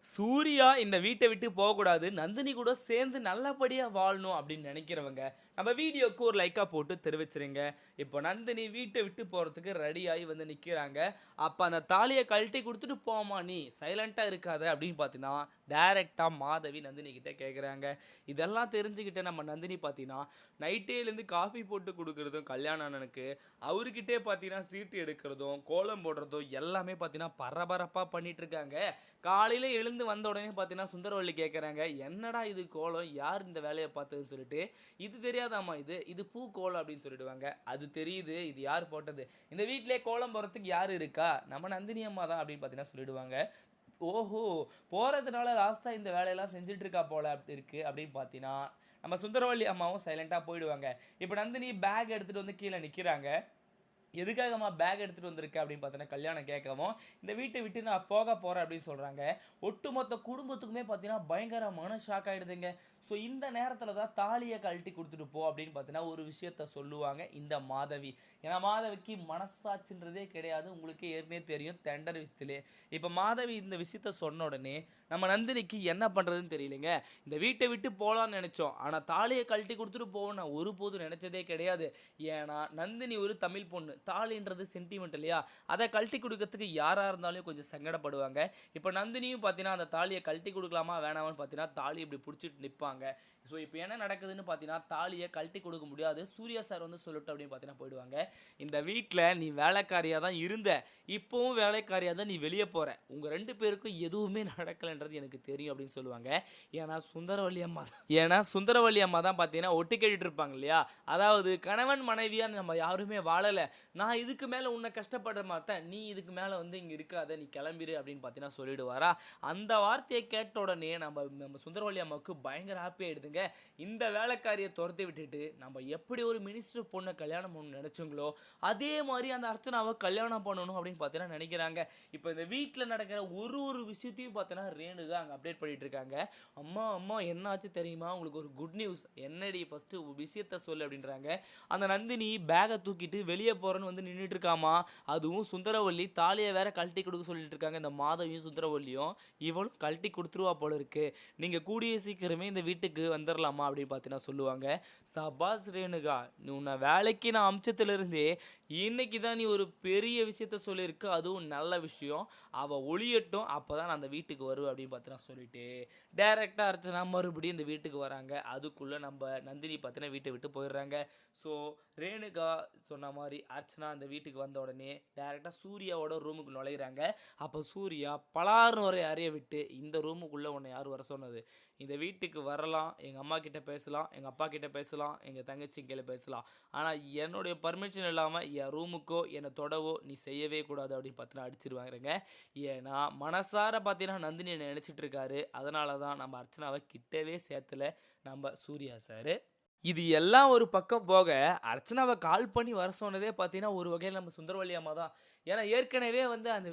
சூர்யா இந்த வீட்டை விட்டு போகக்கூடாது. நந்தினி கூட சேர்ந்து நல்லபடியா வாழணும் அப்படின்னு நினைக்கிறவங்க, நம்ம வீடியோக்கு ஒரு லைக்கா போட்டு தெரிவிச்சிருங்க. இப்போ நந்தினி வீட்டை விட்டு போறதுக்கு ரெடியாகி வந்து நிக்கிறாங்க. அப்ப அந்த தாலிய கழட்டி குடுத்துட்டு போம்மா நீ. சைலன்ட்டா இருக்காத அப்படின்னு பார்த்தீங்கன்னா, டைரக்ட்டா மாதவி நந்தினி கிட்ட கேட்குறாங்க. இதெல்லாம் தெரிஞ்சுக்கிட்ட நம்ம நந்தினி பார்த்தீங்கன்னா, நைட்டே எழுந்து காஃபி போட்டு குடுக்குறதும் கல்யாண அண்ணனுக்கு, அவருகிட்டயே பார்த்தீங்கன்னா சீட்டு எடுக்கிறதும், கோலம் போடுறதும் எல்லாமே பார்த்தீங்கன்னா பரபரப்பா பண்ணிட்டு இருக்காங்க. காலையில எழுந்து வந்த உடனே பார்த்தீங்கன்னா, சுந்தரவல்லி கேட்குறாங்க, "என்னடா இது கோலம்? யார் இந்த வேலைய பார்த்ததுன்னு?" சொல்லிட்டு. "இது தெரியாதாம்மா இது? இது பூ கோலம்" அப்படின்னு சொல்லிடுவாங்க. "அது தெரியுது. இது யார் போட்டது? இந்த வீட்லயே கோலம் போடுறதுக்கு யார் இருக்கா? நம்ம நந்தினி அம்மா தான்" அப்படின்னு பார்த்தீங்கன்னா சொல்லிடுவாங்க. "ஓஹோ! போறதுனால லாஸ்ட்டா இந்த வேலையெல்லாம் செஞ்சுட்டு இருக்கா போல இருக்கு" அப்படின்னு பார்த்தீங்கன்னா, நம்ம சுந்தரவல்லி அம்மாவும் சைலன்ட்டா போயிடுவாங்க. இப்ப நந்தினி பேக் எடுத்துட்டு வந்து கீழ நிக்கிறாங்க. எதுக்காகம்மா பேக் எடுத்துட்டு வந்திருக்க அப்படின்னு பார்த்தீங்கன்னா, கல்யாணம் கேட்கவும், இந்த வீட்டை விட்டு நான் போக போறேன் அப்படின்னு சொல்றாங்க. ஒட்டுமொத்த குடும்பத்துக்குமே பார்த்தீங்கன்னா, பயங்கரமான ஷாக் ஆயிடுதுங்க. ஸோ இந்த நேரத்தில தான் தாலிய கழட்டி குடுத்துட்டு போ அப்படின்னு பார்த்தீங்கன்னா, ஒரு விஷயத்த சொல்லுவாங்க இந்த மாதவி. ஏன்னா மாதவிக்கு மனசாட்சின்றதே கிடையாது. உங்களுக்கே ஏற்கனவே தெரியும் தெண்டர் விஷயத்திலே. இப்ப மாதவி இந்த விஷயத்த சொன்ன உடனே, நம்ம நந்தினிக்கு என்ன பண்றதுன்னு தெரியலைங்க. இந்த வீட்டை விட்டு போலான்னு நெனைச்சோம். ஆனா தாலிய கழட்டி குடுத்துட்டு போவோம்னு நான் ஒருபோதும் நெனைச்சதே கிடையாது. ஏன்னா, நந்தினி ஒரு தமிழ் பொண்ணு. தாலின்றது சென்டிமெண்ட் இல்லையா? அத கழட்டி குடுக்கறதுக்கு யாரா இருந்தாலும் கொஞ்சம் சங்கடப்படுவாங்க. இப்ப நந்தினியும் பார்த்தீங்கன்னா, அந்த தாலிய கழட்டி குடுக்கலாமா? வேணாமான்னு பார்த்தீங்கன்னா, தாலி இப்படி புடிச்சிட்டு நிப்பாங்க. ஸோ, இப்ப என்ன நடக்குதுன்னு பார்த்தீங்கன்னா, தாலிய கழட்டி குடுக்க முடியாது. சூர்யா சார் வந்து சொல்லட்டும் அப்படின்னு பார்த்தீங்கன்னா போயிடுவாங்க. இந்த வீட்ல நீ வேலைக்காரியா தான் இருந்த. இப்பவும் வேலைக்காரியா தான் நீ வெளிய போற. உங்க 2 பேருக்கும் எதுவுமே நடக்கலன்றது எனக்கு தெரியும் அப்படின்னு சொல்லுவாங்க. ஏன்னா, சுந்தரவல்லி அம்மா தான் பார்த்தீங்கன்னா, ஒட்டு கேட்டுட்டு இருப்பாங்க இல்லையா? அதாவது கணவன் மனைவியா நம்ம யாருமே வாழல. நான் இதுக்கு மேல உன்ன கஷ்டப்பட மாட்டேன். நீ இதுக்கு மேல வந்து இங்க இருக்காத. நீ கிளம்பிரு அப்படின்னு பார்த்தீங்கன்னா சொல்லிடுவாரா. அந்த வார்த்தைய கேட்ட உடனே நம்ம நம்ம சுந்தரவல்லி அம்மாவுக்கு பயங்கர ஹாப்பி ஆயிடுதுங்க. இந்த வேலைக்காரிய தொரத்தி விட்டுட்டு நம்ம எப்படி ஒரு மினிஸ்டர் பொண்ண கல்யாணம் பண்ணணும்னு நெனச்சோங்களோ, அதே மாரி அந்த அர்ச்சனாவ கல்யாணம் பண்ணணும் அப்படின்னு பார்த்தீங்கன்னா நெனைக்கிறாங்க. இப்ப இந்த வீட்ல நடக்கிற ஒரு ஒரு விஷயத்தையும் பார்த்தீங்கன்னா ரேணுகா அங்க அப்டேட் பண்ணிட்டு இருக்காங்க. "அம்மா, அம்மா என்ன ஆச்சு தெரியுமா? உங்களுக்கு ஒரு குட் நியூஸ்." "என்னடி ஃபர்ஸ்ட்டு விஷயத்த சொல்லு" அப்படின்றாங்க. அந்த நந்தினி பேக்க தூக்கிட்டு வெளிய போறேன்னு வந்து நின்னுட்டு இருக்காமா. அதுவும் சுந்தரவல்லி தாலிய வேற கழட்டி குடுக்க சொல்லிட்டு இருக்காங்க. இந்த மாதவியும், சுந்தரவல்லியும். இவளும் கழட்டி குடுத்துருவா போல இருக்கு. நீங்க கூடிய சீக்கிரமே இந்த வீட்டுக்கு வந்துரலாமா அப்படின்னு பார்த்தீங்கன்னா சொல்லுவாங்க. சபாஸ் ரேணுகா! உன்ன வேலைக்கு நான் அம்ச்சத்திலிருந்தே, இன்னைக்கு தான் நீ ஒரு பெரிய விஷயத்த சொல்லியிருக்க. அதுவும் நல்ல விஷயம். அவ ஒழியட்டும். அப்பதான் நான் அந்த வீட்டுக்கு வருவேன் அப்படின்னு பார்த்தீங்கன்னா சொல்லிட்டு, டைரக்ட்டா அர்ச்சனா மறுபடியும் இந்த வீட்டுக்கு வராங்க. அதுக்குள்ள நம்ப நந்தினி பார்த்தீங்கன்னா வீட்ட விட்டு போயிடுறாங்க. ஸோ ரேணுகா சொன்ன மாரி அர்ச்சனா அந்த வீட்டுக்கு வந்த உடனே டைரக்ட்டா சூர்யாவோட ரூமுக்கு நுழையிறாங்க. அப்ப சூர்யா பலார்ன்னு ஒரு அறைய விட்டு, "இந்த ரூமுக்குள்ள உன்ன யார் வர சொன்னது? இந்த வீட்டுக்கு வரலாம், எங்க அம்மா கிட்ட பேசலாம், எங்க அப்பா கிட்ட பேசலாம், எங்க தங்கச்சி கையில பேசலாம். ஆனா என்னுடைய பர்மிஷன் இல்லாம என் ரூமுக்கோ, என்ன தொடவோ நீ செய்யவே கூடாது" அப்படின்னு பார்த்தீங்கன்னா அடிச்சிருவாருங்க. ஏன்னா, மனசார பார்த்தீங்கன்னா நந்தினி என்ன நெனச்சிட்டு இருக்காரு. அதனால தான் நம்ம அர்ச்சனாவ கிட்டவே சேர்த்தல நம்ம சூர்யா சாரு. இது எல்லாம் ஒரு பக்கம் போக, அர்ச்சனாவ கால் பண்ணி வர சொன்னதே பார்த்தீங்கன்னா, ஒரு வகையில நம்ம சுந்தரவல்லி அம்மா தான். ஏன்னா ஏற்கனவே வந்து அந்த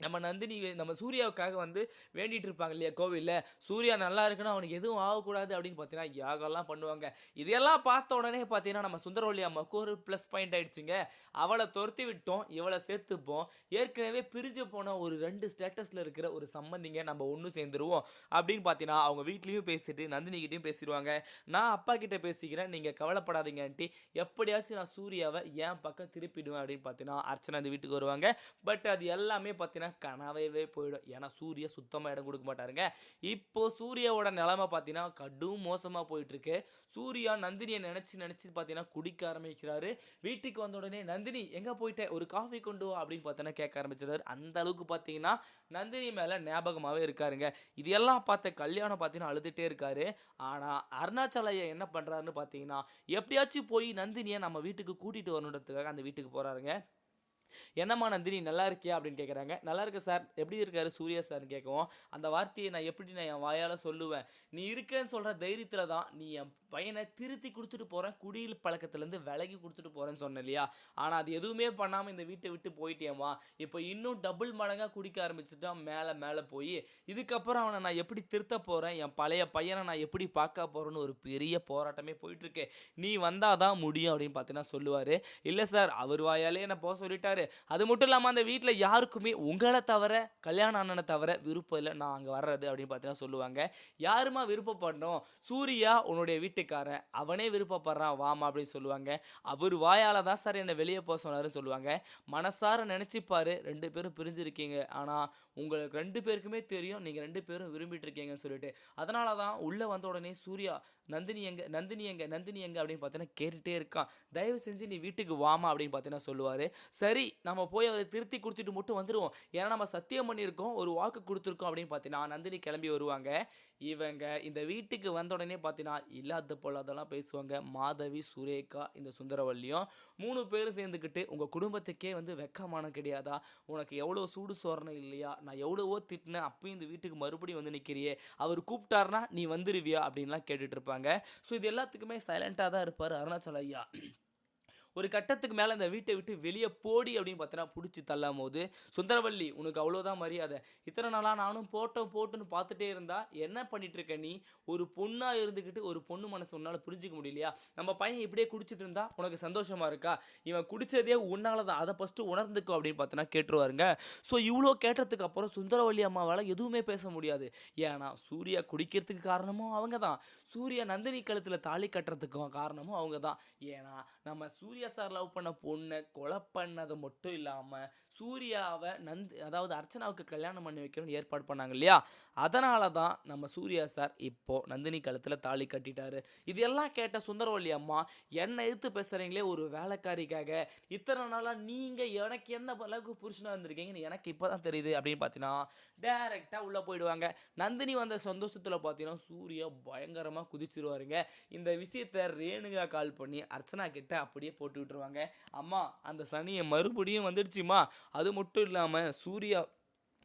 நம்ம நந்தினி நம்ம சூர்யாவுக்காக வந்து வேண்டிட்டு இருப்பாங்க இல்லையா கோவில்ல. சூர்யா நல்லா இருக்கணும், அவனுக்கு எதுவும் ஆகக்கூடாது அப்படின்னு பார்த்தீங்கன்னா, யாகம்லாம் பண்ணுவாங்க. இதையெல்லாம் பார்த்த உடனே பார்த்தீங்கன்னா, நம்ம சுந்தரவல்லி அம்மாவுக்கு ஒரு ப்ளஸ் பாயிண்ட் ஆயிடுச்சுங்க. அவள தொரத்தி விட்டோம், இவள சேர்த்துப்போம். ஏற்கனவே பிரிஞ்சு போன ஒரு 2 ஸ்டேட்டஸ்ல இருக்கிற ஒரு சம்பந்திங்க நம்ம ஒண்ணு சேர்ந்துருவோம் அப்படின்னு பார்த்தீங்கன்னா, அவங்க வீட்லயும் பேசிட்டு, நந்தினி கிட்டயும் பேசிருவாங்க. நான் அப்பா கிட்ட பேசிக்கிறேன், நீங்க கவலைப்படாதீங்க ஆன்ட்டி. எப்படியாச்சும் நான் சூர்யாவ என் பக்கம் திருப்பிடுவேன் அப்படின்னு பார்த்தீங்கன்னா, அர்ச்சனா இந்த வீட்டுக்கு வருவாங்க. பட் அது எல்லாமே பார்த்தீங்கன்னா கனவாவே போயிடும். ஏன்னா சூர்யா சுத்தமா இடம் குடுக்க மாட்டாருங்க. இப்போ சூர்யாவோட நிலைமை பார்த்தீங்கன்னா, கடும் மோசமா போயிட்டுருக்கு. சூர்யா நந்தினிய நெனச்சு நெனச்சு பார்த்தீங்கன்னா குடிக்க ஆரம்பிக்கிறாரு. வீட்டுக்கு வந்த உடனே, "நந்தினி எங்க போயிட்ட? ஒரு காஃபி கொண்டு வா" அப்படின்னு பார்த்தீங்கன்னா கேட்க ஆரம்பிச்சுறாரு. அந்த அளவுக்கு பார்த்தீங்கன்னா, நந்தினி மேல ஞாபகமாவே இருக்காருங்க. இது எல்லாம் பார்த்த கல்யாணம் பார்த்தீங்கன்னா அழுதுட்டே இருக்காரு. ஆனா அருணாச்சல ஐயா என்ன பண்றாருன்னு பார்த்தீங்கன்னா, எப்படியாச்சும் போய் நந்தினிய நம்ம வீட்டுக்கு கூட்டிட்டு வரணுன்றதுக்காக அந்த வீட்டுக்கு போறாருங்க. "என்னம்மா நந்தினி நல்லா இருக்கியா?" அப்படின்னு கேட்குறாங்க. "நல்லா இருக்கேன் சார். எப்படி இருக்காரு சூர்யா சார்ன்னு?" கேட்கவும், அந்த வார்த்தைய நான் என் வாயால சொல்லுவேன்? நீ இருக்கேன்னு சொல்ற தைரியத்தில தான், நீ என் பையன திருத்தி குடுத்துட்டு போறேன். குடியில் பழக்கத்திலேருந்து விலகி குடுத்துட்டு போறேன்னு சொன்னேன் இல்லையா? ஆனா அது எதுவுமே பண்ணாம இந்த வீட்ட விட்டு போயிட்டியேம்மா. இப்போ இன்னும் டபுள் மடங்கா குடிக்க ஆரம்பிச்சுட்டான் மேல மேல போயி. இதுக்கப்புறம் அவன நான் எப்படி திருத்தப் போறேன்? என் பழைய பையன நான் எப்படி பார்க்க போறேன்னு ஒரு பெரிய போராட்டமே போயிட்டுருக்கு. நீ வந்தா தான் முடியும் அப்படின்னு பார்த்தீங்கன்னா சொல்லுவாரு. "இல்ல சார், அவர் வாயாலே என்ன போ சொல்லிட்டாரு. சொல்லிடுவாரு. அது மட்டும் இல்லாம அந்த வீட்ல யாருக்குமே உங்கள தவிர, கல்யாண அண்ணன தவிர விருப்பம் இல்ல நான் அங்க வர்றது அப்படின்னு பார்த்தீங்கன்னா சொல்லுவாங்க. யாரும்மா விருப்பப்படணும்? சூர்யா உன்னுடைய வீட்டுக்காரன். அவனே விருப்பப்படுறான் வாம்மா அப்படின்னு சொல்லுவாங்க. அவரு வாயால தான் சார் என்ன வெளிய சொன்னாருன்னு சொல்லுவாங்க. மனசார நெனச்சுப்பாரு 2 பேரும் பிரிஞ்சிருக்கீங்க. ஆனா உங்களுக்கு 2 பேருக்குமே தெரியும் நீங்க 2 பேரும் விரும்பிட்டு இருக்கீங்கன்னு சொல்லிட்டு. அதனால தான் உள்ள வந்த உடனே சூர்யா நந்தினி எங்க? நந்தினி எங்க? நந்தினி எங்க? அப்படின்னு பார்த்தீங்கன்னா கேட்டுட்டே இருக்கான். தயவு செஞ்சு நீ வீட்டுக்கு வாம்மா அப்படின்னு பார்த்தீங்கன்னா சொல்லுவாரு. சரி நம்ம போய் அவர திருத்தி குடுத்துட்டு மட்டும் வந்துருவோம். ஏன்னா நம்ம சத்தியம் பண்ணியிருக்கோம். ஒரு வாக்கு குடுத்துருக்கோம் அப்படின்னு பார்த்தீங்கன்னா, நந்தினி கிளம்பி வருவாங்க. இவங்க இந்த வீட்டுக்கு வந்த உடனே பார்த்தீங்கன்னா, இல்லாத பொல்லாதெல்லாம் பேசுவாங்க. மாதவி, சுரேகா, இந்த சுந்தரவள்ளியும் 3 பேரும் சேர்ந்துக்கிட்டு, "உங்க குடும்பத்துக்கே வந்து வெட்கமானம் கிடையாதா? உனக்கு எவ்வளோ சூடு சொரணை இல்லையா? நான் எவ்வளவோ திட்டினேன். அப்பயும் இந்த வீட்டுக்கு மறுபடியும் வந்து நிக்கிறியே! அவரு கூப்பிட்டாருன்னா நீ வந்துருவியா?" அப்படின்லாம் கேட்டுட்டு இருப்பாங்க. ஸோ இது எல்லாத்துக்குமே சைலன்ட்டா தான் இருப்பாரு அருணாச்சலம் ஐயா. ஒரு கட்டத்துக்கு மேல அந்த வீட்ட விட்டு வெளிய போடி அப்படின்னு பார்த்தீங்கன்னா, புடிச்சு தள்ளும்போது, "சுந்தரவள்ளி உனக்கு அவ்வளோதான் மரியாதை. இத்தன நாளா நானும் போட்டோம் போட்டுன்னு பார்த்துட்டே இருந்தா, என்ன பண்ணிட்டு இருக்க நீ? ஒரு பொண்ணா இருந்துகிட்டு ஒரு பொண்ணு மனசு உன்னால புரிஞ்சுக்க முடியலையா? நம்ம பையன் இப்படியே குடிச்சிட்டு இருந்தா உனக்கு சந்தோஷமா இருக்கா? இவன் குடிச்சதே உன்னால தான். அத ஃபர்ஸ்ட்டு உணர்ந்துக்கோ" அப்படின்னு பார்த்தீங்கன்னா கேட்டுருவாருங்க. ஸோ இவ்ளோ கேட்டதுக்கு அப்புறம் சுந்தரவள்ளி அம்மாவால எதுவுமே பேச முடியாது. ஏன்னா, சூர்யா குடிக்கிறதுக்கு காரணமும் அவங்க தான். சூர்யா நந்தினி கழுத்துல தாலி கட்டுறதுக்கும் காரணமும் அவங்க தான். ஏன்னா, நம்ம சூர்யா சார் லவ் பண்ண பொண்ண கொலை பண்ணது மட்டும் இல்லாம, சூர்யாவ அதாவது அர்ச்சனாவுக்கு கல்யாணம் பண்ணி வைக்கணும்னு ஏற்பாடு பண்ணாங்க இல்லையா? அதனால தான் நம்ம சூர்யா சார் இப்போ நந்தினி கழுத்துல தாலி கட்டிட்டாரு. இது எல்லாம் கேட்ட சுந்தரவள்ளி அம்மா, என்ன எதிர்த்து பேசுறீங்களே ஒரு வேலைக்காரிக்காக, இத்தன நாளா நீங்க எனக்கு எந்த அளவுக்கு புருஷனா இருந்திருக்கீங்கன்னு எனக்கு இப்ப தான் தெரியுது அப்படின்னு பார்த்தீங்கன்னா, டைரக்ட்டா உள்ள போயிடுவாங்க. நந்தினி வந்த சந்தோஷத்துல பார்த்தீங்கன்னா, சூர்யா பயங்கரமா குதிச்சுருவாருங்க. இந்த விஷயத்த ரேணுகா கால் பண்ணி அர்ச்சனா கிட்ட அப்படியே போட்டு விட்டுருவாங்க. "அம்மா அந்த சனிய மறுபடியும் வந்துடுச்சும்மா. அது மட்டும் இல்லாம சூர்யா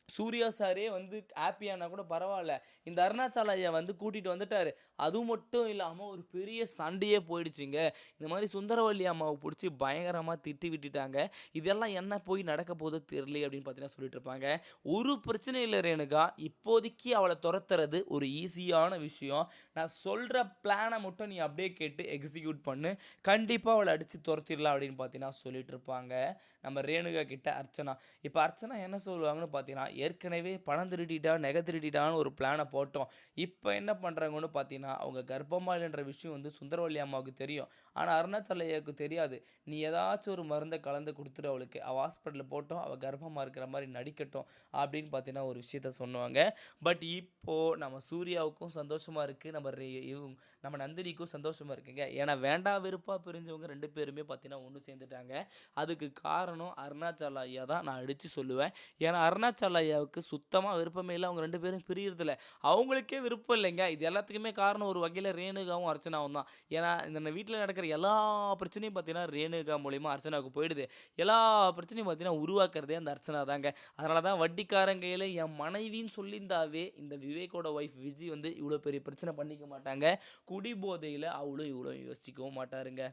சூர்யா சாரே வந்து ஹேப்பியானா கூட பரவால்ல. இந்த அருணாச்சல ஐயா வந்து கூட்டிட்டு வந்துட்டாரு. அது மட்டும் இல்லாம ஒரு பெரிய சண்டையே போயிடுச்சுங்க. இந்த மாரி சுந்தரவள்ளி அம்மாவ புடிச்சு பயங்கரமா திட்டி விட்டுட்டாங்க. இதெல்லாம் என்ன போய் நடக்க போதோ தெரியலையே" அப்படின்னு பார்த்தீங்கன்னா சொல்லிட்டு இருப்பாங்க. "ஒரு பிரச்சனையும் இல்ல ரேணுகா. இப்போதைக்கு அவள தொரத்துறது ஒரு ஈஸியான விஷயம். நான் சொல்ற பிளான மட்டும் நீ அப்படியே கேட்டு எக்ஸிக்யூட் பண்ணு. கண்டிப்பா அவள அடிச்சு தொரத்திடலாம்" அப்படின்னு பார்த்தீங்கன்னா சொல்லிட்டு இருப்பாங்க. நம்ம ரேணுகா கிட்ட அர்ச்சனா. இப்ப அர்ச்சனா என்ன சொல்லுவாங்கன்னு பார்த்தீங்கன்னா, ஏற்கனவே பணம் திருடிட்டா, நகை திருடிட்டான்னு ஒரு பிளான போட்டோம். இப்ப என்ன பண்றாங்கன்னு பார்த்தீங்கன்னா, அவங்க கர்ப்பமா இல்லைன்ற விஷயம் வந்து சுந்தரவள்ளி அம்மாவுக்கு தெரியும். ஆனா அருணாச்சல ஐயாவுக்கு தெரியாது. "நீ ஏதாச்சும் ஒரு மருந்த கலந்து குடுத்துரு அவளுக்கு. அவ ஹாஸ்பிட்டல்ல போட்டும், அவ கர்ப்பமா இருக்கிற மாரி நடிக்கட்டும்" அப்படின்னு பார்த்தீங்கன்னா ஒரு விஷயத்த சொன்னுவாங்க. பட் இப்போ நம்ம சூர்யாவுக்கும் சந்தோஷமா இருக்கு. நம்ம நந்தினிக்கும் சந்தோஷமா இருக்குங்க. ஏன்னா வேண்டா வெறுப்பா பிரிஞ்சவங்க 2 பேருமே பார்த்தீங்கன்னா ஒண்ணு சேர்ந்துட்டாங்க. அதுக்கு காரணம் அருணாச்சல ஐயா தான் நான் அடிச்சு சொல்லுவேன். ஏன்னா அருணாச்சல ஐயாவுக்கு சுத்தமா விருப்பமே இல்ல. அவங்க 2 பேரும் பிரியறதில்ல. அவங்களுக்கே விருப்பம் இல்லைங்க. இது எல்லாத்துக்குமே காரணம் ஒரு வகையில ரேணுகாவும், அர்ச்சனாவும் தான். ஏன்னா இந்த வீட்ல நடக்கிற எல்லா பிரச்சனையும் பார்த்தீங்கன்னா, ரேணுகா மூலியமா அர்ச்சனாவுக்கு போயிடுது. எல்லா பிரச்சனையும் பார்த்தீங்கன்னா, உருவாக்குறதே அந்த அர்ச்சனா தாங்க. அதனால தான் வட்டிக்காரன் கையில என் மனைவின்னு சொல்லியிருந்தாவே, இந்த விவேக்கோட ஒய்ஃப் விஜி வந்து இவ்ளோ பெரிய பிரச்சனை பண்ணிக்க மாட்டாங்க. குடி போதையில அவ்ளோ இவ்ளோ யோசிக்கவும் மாட்டாருங்க.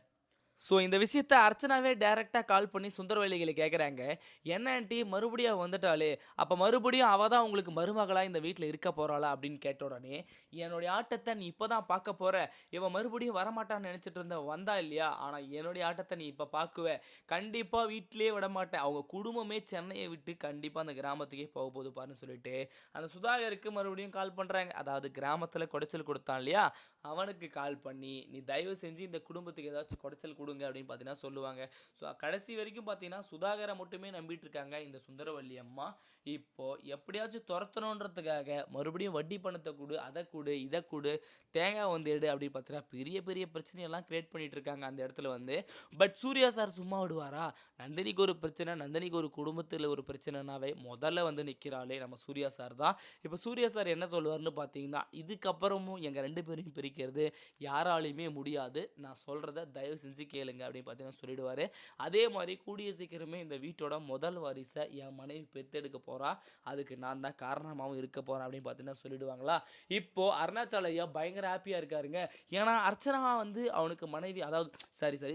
ஸோ இந்த விஷயத்த அர்ச்சனாவே டைரக்ட்டா கால் பண்ணி சுந்தரவள்ளிகள கேட்குறாங்க. "என்ன ஆன்ட்டி மறுபடியும் அவ வந்துட்டாளே! அப்ப மறுபடியும் அவ தான் உங்களுக்கு மருமகளா இந்த வீட்ல இருக்க போறாளா?" அப்படின்னு கேட்ட உடனே, "என்னுடைய ஆட்டத்த நீ இப்ப தான் பார்க்க போற. இவ மறுபடியும் வரமாட்டான்னு நெனச்சுட்டு இருந்த. வந்தா இல்லையா? ஆனா என்னுடைய ஆட்டத்த நீ இப்ப பார்க்குவ. கண்டிப்பா வீட்லயே விடமாட்டேன். அவங்க குடும்பமே சென்னைய விட்டு கண்டிப்பா அந்த கிராமத்துக்கே போகப்போது பாருன்னு" சொல்லிட்டு, அந்த சுதாகருக்கு மறுபடியும் கால் பண்றாங்க. அதாவது கிராமத்துல கொடைச்சல் குடுத்தான் இல்லையா? அவனுக்கு கால் பண்ணி, "நீ தயவு செஞ்சு இந்த குடும்பத்துக்கு ஏதாச்சும் கொடைச்சல் குடுங்க" அப்படின்னு பார்த்தீங்கன்னா சொல்லுவாங்க. ஸோ கடைசி வரைக்கும் பார்த்தீங்கன்னா, சுதாகர மட்டுமே நம்பிட்டு இருக்காங்க இந்த சுந்தரவள்ளி அம்மா. இப்போ எப்படியாச்சும் தொரத்தணுன்றதுக்காக மறுபடியும் வட்டி பணத்த குடு, அத குடு, இத குடு, தேங்காய் வந்து எடு அப்படின்னு பார்த்தீங்கன்னா, பெரிய பெரிய பிரச்சனையெல்லாம் கிரியேட் பண்ணிட்டு இருக்காங்க அந்த இடத்துல வந்து. பட் சூர்யா சார் சும்மா விடுவாரா? நந்தினிக்கு ஒரு பிரச்சனை, நந்தினிக்கு ஒரு குடும்பத்தில ஒரு பிரச்சனைனாவே முதல்ல வந்து நிற்கிறாளே நம்ம சூர்யா சார் தான். இப்போ சூர்யா சார் என்ன சொல்லுவாருன்னு பார்த்தீங்கன்னா, "இதுக்கப்புறமும் எங்க 2 பேரையும் பிரிக்கிறது யாராலயுமே முடியாது. நான் சொல்றத தயவு செஞ்சு கேளுங்க" அப்படின்னு பார்த்தீங்கன்னா சொல்லிடுவாரு. அதே மாரி கூடிய சீக்கிரமே இந்த வீட்டோட முதல் வாரிச என் மனைவி பெத்தெடுக்க போறா. அதுக்கு நான் தான் காரணமாவும் இருக்க போறேன் அப்படின்னு பார்த்தீங்கன்னா சொல்லிடுவாங்களா. இப்போ அருணாச்சல ஐயா பயங்கர ஹேப்பியா இருக்காருங்க. ஏன்னா அர்ச்சனா வந்து அவனுக்கு மனைவி அதாவது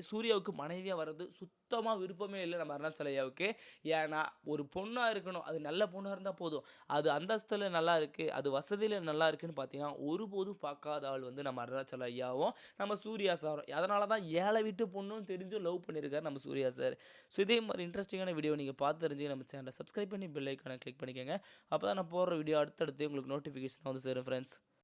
சூர்யாவுக்கு மனைவியா வர்றது சுத்தமாக விருப்பமே இல்லை நம்ம அருணாச்சல ஐயாவுக்கு. ஏன்னா ஒரு பொண்ணாக இருக்கணும், அது நல்ல பொண்ணாக இருந்தால் போதும். அது அந்தஸ்தில் நல்லா இருக்குது, அது வசதியில் நல்லா இருக்குன்னு பார்த்தீங்கன்னா ஒருபோதும் பார்க்காத ஆள் வந்து நம்ம அருணாச்சல ஐயாவும் நம்ம சூர்யா சாரும். அதனால தான் ஏழை வீட்டு பொண்ணும் தெரிஞ்சும் லவ் பண்ணியிருக்காரு நம்ம சூர்யா சார். ஸோ இதே மாதிரி இன்ட்ரெஸ்டிங்கான வீடியோ நீங்கள் பார்த்து தெரிஞ்சுக்க நம்ம சேனலை சப்ஸ்கிரைப் பண்ணி பெல் ஐக்கானை கிளிக் பண்ணிக்கோங்க. அப்போ தான் நான் போடுற வீடியோ அடுத்தடுத்து உங்களுக்கு நோட்டிஃபிகேஷன் வந்து சேரும் ஃப்ரெண்ட்ஸ்.